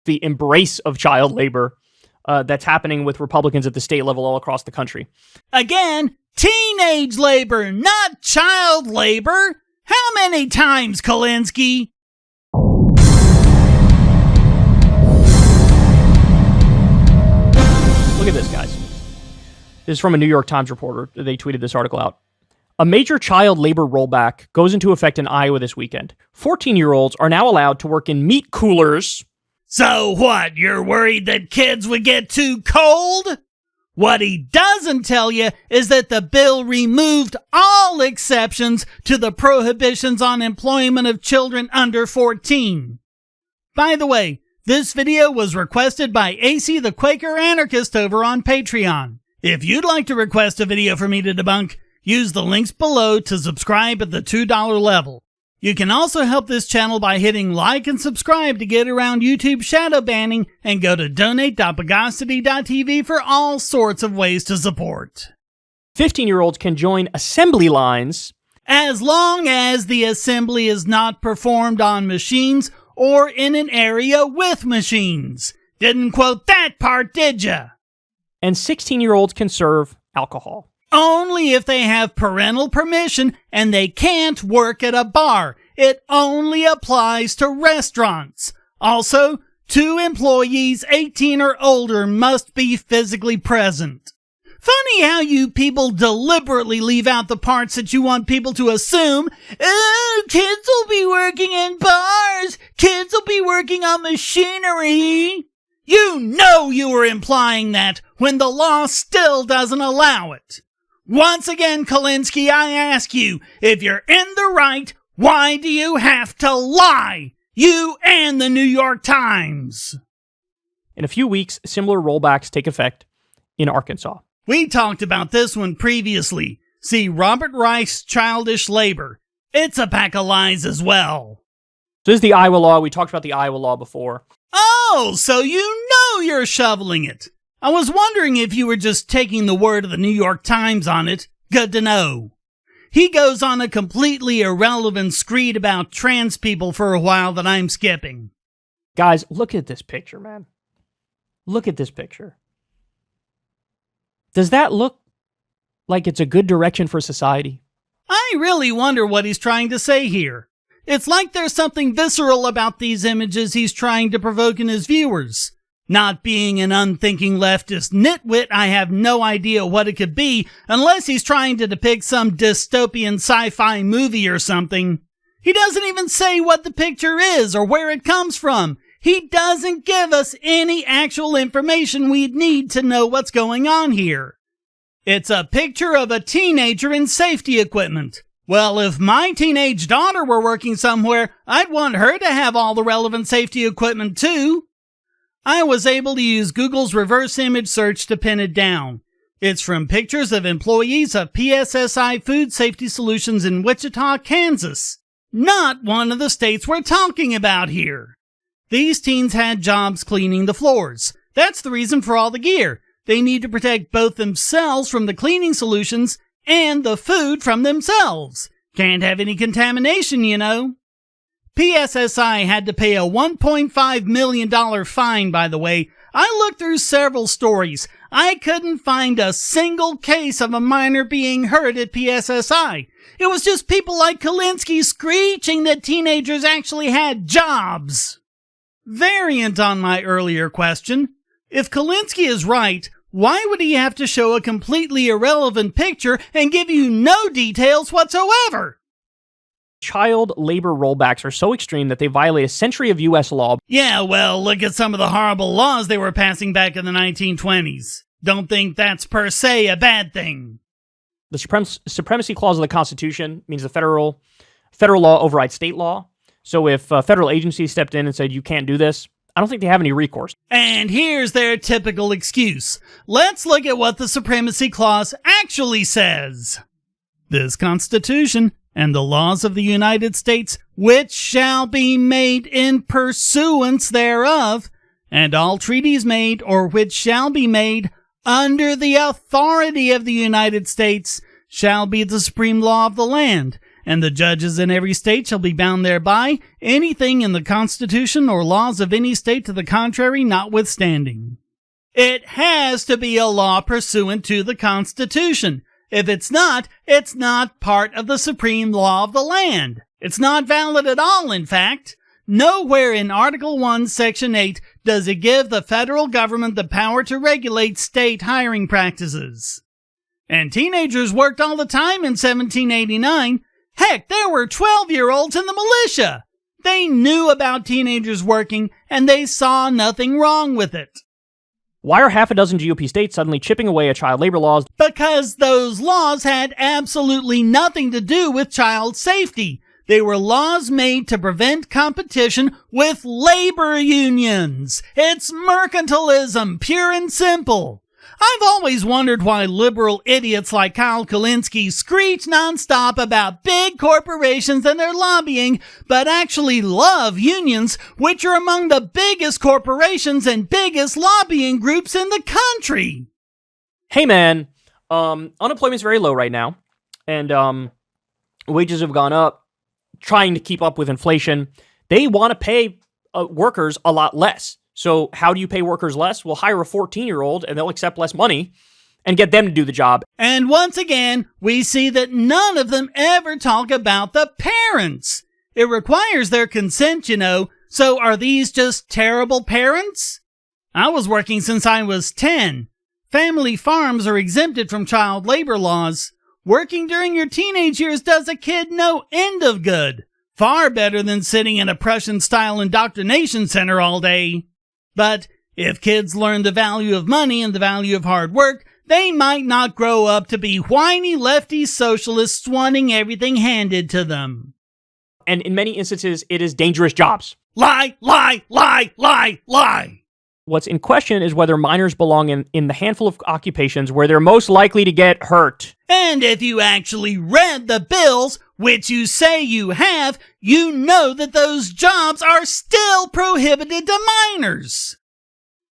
the embrace of child labor that's happening with Republicans at the state level all across the country. Again, teenage labor, not child labor. How many times, Kulinski? Look at this, guys. This is from a New York Times reporter. They tweeted this article out. A major child labor rollback goes into effect in Iowa this weekend. 14-year-olds are now allowed to work in meat coolers. So what, you're worried that kids would get too cold? What he doesn't tell you is that the bill removed all exceptions to the prohibitions on employment of children under 14. By the way, this video was requested by AC the Quaker Anarchist over on Patreon. If you'd like to request a video for me to debunk, use the links below to subscribe at the $2 level. You can also help this channel by hitting like and subscribe to get around YouTube shadow banning, and go to donate.bogosity.tv for all sorts of ways to support. 15-year-olds can join assembly lines as long as the assembly is not performed on machines or in an area with machines. Didn't quote that part, did ya? And 16-year-olds can serve alcohol. Only if they have parental permission and they can't work at a bar. It only applies to restaurants. Also, 2 employees 18 or older must be physically present. Funny how you people deliberately leave out the parts that you want people to assume. Oh, kids will be working in bars. Kids will be working on machinery. You know you were implying that when the law still doesn't allow it. Once again, Kulinski, I ask you, if you're in the right, why do you have to lie? You and the New York Times. In a few weeks, similar rollbacks take effect in Arkansas. We talked about this one previously. See Robert Reich's Childish Labor. It's a pack of lies as well. So this is the Iowa law. We talked about the Iowa law before. Oh, so you know you're shoveling it. I was wondering if you were just taking the word of the New York Times on it. Good to know. He goes on a completely irrelevant screed about trans people for a while that I'm skipping. Guys, look at this picture, man. Look at this picture. Does that look like it's a good direction for society? I really wonder what he's trying to say here. It's like there's something visceral about these images he's trying to provoke in his viewers. Not being an unthinking leftist nitwit, I have no idea what it could be, unless he's trying to depict some dystopian sci-fi movie or something. He doesn't even say what the picture is or where it comes from. He doesn't give us any actual information we'd need to know what's going on here. It's a picture of a teenager in safety equipment. Well, if my teenage daughter were working somewhere, I'd want her to have all the relevant safety equipment too. I was able to use Google's reverse image search to pin it down. It's from pictures of employees of PSSI Food Safety Solutions in Wichita, Kansas. Not one of the states we're talking about here. These teens had jobs cleaning the floors. That's the reason for all the gear. They need to protect both themselves from the cleaning solutions and the food from themselves. Can't have any contamination, you know. PSSI had to pay a $1.5 million fine, by the way. I looked through several stories. I couldn't find a single case of a minor being hurt at PSSI. It was just people like Kulinski screeching that teenagers actually had jobs. Variant on my earlier question. If Kulinski is right, why would he have to show a completely irrelevant picture and give you no details whatsoever? Child labor rollbacks are so extreme that they violate a century of U.S. law. Yeah, well, look at some of the horrible laws they were passing back in the 1920s. Don't think that's per se a bad thing. The Supremacy Clause of the Constitution means the federal law overrides state law. So if a federal agency stepped in and said, you can't do this, I don't think they have any recourse. And here's their typical excuse. Let's look at what the Supremacy Clause actually says. This Constitution and the laws of the United States, which shall be made in pursuance thereof, and all treaties made or which shall be made under the authority of the United States, shall be the supreme law of the land, and the judges in every state shall be bound thereby, anything in the Constitution or laws of any state to the contrary notwithstanding. It has to be a law pursuant to the Constitution. If it's not part of the supreme law of the land. It's not valid at all, in fact. Nowhere in Article 1, Section 8 does it give the federal government the power to regulate state hiring practices. And teenagers worked all the time in 1789. Heck, there were 12-year-olds in the militia. They knew about teenagers working, and they saw nothing wrong with it. Why are half a dozen GOP states suddenly chipping away at child labor laws? Because those laws had absolutely nothing to do with child safety. They were laws made to prevent competition with labor unions. It's mercantilism, pure and simple. I've always wondered why liberal idiots like Kyle Kulinski screech nonstop about big corporations and their lobbying, but actually love unions, which are among the biggest corporations and biggest lobbying groups in the country. Hey man, unemployment's very low right now, and wages have gone up, trying to keep up with inflation. They want to pay workers a lot less. So how do you pay workers less? Well, hire a 14-year-old and they'll accept less money and get them to do the job. And once again, we see that none of them ever talk about the parents. It requires their consent, you know. So are these just terrible parents? I was working since I was 10. Family farms are exempted from child labor laws. Working during your teenage years does a kid no end of good. Far better than sitting in a Prussian-style indoctrination center all day. But if kids learn the value of money and the value of hard work, they might not grow up to be whiny lefty socialists wanting everything handed to them. And in many instances, it is dangerous jobs. Lie, lie, lie, lie, lie. What's in question is whether minors belong in the handful of occupations where they're most likely to get hurt. And if you actually read the bills, which you say you have, you know that those jobs are still prohibited to minors.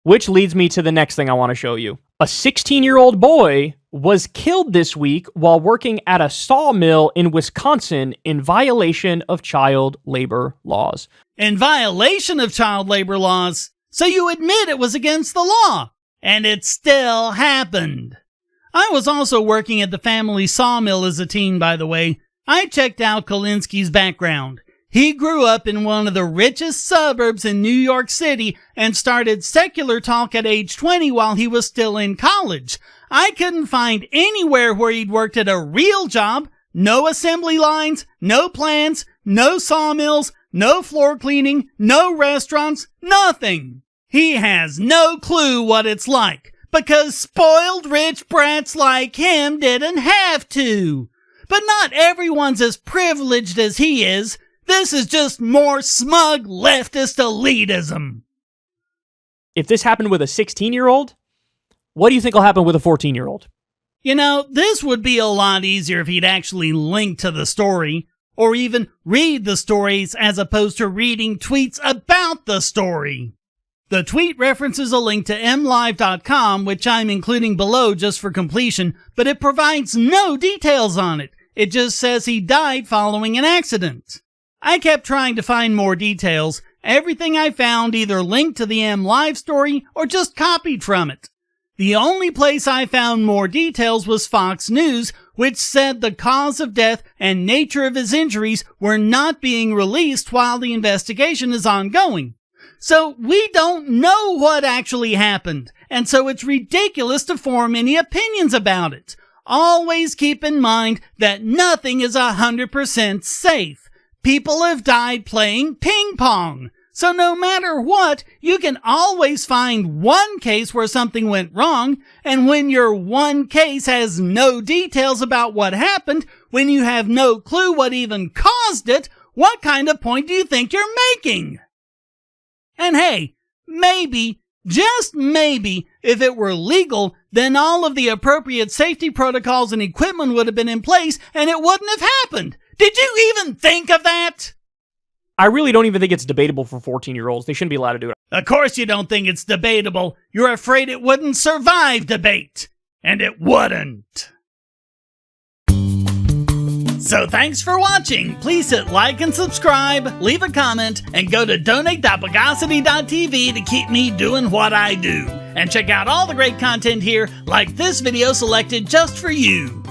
Which leads me to the next thing I want to show you. A 16-year-old boy was killed this week while working at a sawmill in Wisconsin in violation of child labor laws. In violation of child labor laws? So you admit it was against the law, and it still happened. I was also working at the family sawmill as a teen, by the way. I checked out Kulinski's background. He grew up in one of the richest suburbs in New York City and started secular talk at age 20 while he was still in college. I couldn't find anywhere where he'd worked at a real job. No assembly lines, no plants, no sawmills, no floor cleaning, no restaurants, nothing. He has no clue what it's like, because spoiled rich brats like him didn't have to. But not everyone's as privileged as he is. This is just more smug leftist elitism. If this happened with a 16-year-old, what do you think will happen with a 14-year-old? You know, this would be a lot easier if he'd actually link to the story, or even read the stories as opposed to reading tweets about the story. The tweet references a link to mlive.com, which I'm including below just for completion, but it provides no details on it. It just says he died following an accident. I kept trying to find more details. Everything I found either linked to the MLive story or just copied from it. The only place I found more details was Fox News, which said the cause of death and nature of his injuries were not being released while the investigation is ongoing. So we don't know what actually happened, and so it's ridiculous to form any opinions about it. Always keep in mind that nothing is 100% safe. People have died playing ping pong. So no matter what, you can always find one case where something went wrong, and when your one case has no details about what happened, when you have no clue what even caused it, what kind of point do you think you're making? And hey, maybe, just maybe, if it were legal, then all of the appropriate safety protocols and equipment would have been in place and it wouldn't have happened. Did you even think of that? I really don't even think it's debatable for 14-year-olds. They shouldn't be allowed to do it. Of course you don't think it's debatable. You're afraid it wouldn't survive debate. And it wouldn't. So thanks for watching. Please hit like and subscribe, leave a comment, and go to donate.bogosity.tv to keep me doing what I do. And check out all the great content here, like this video selected just for you.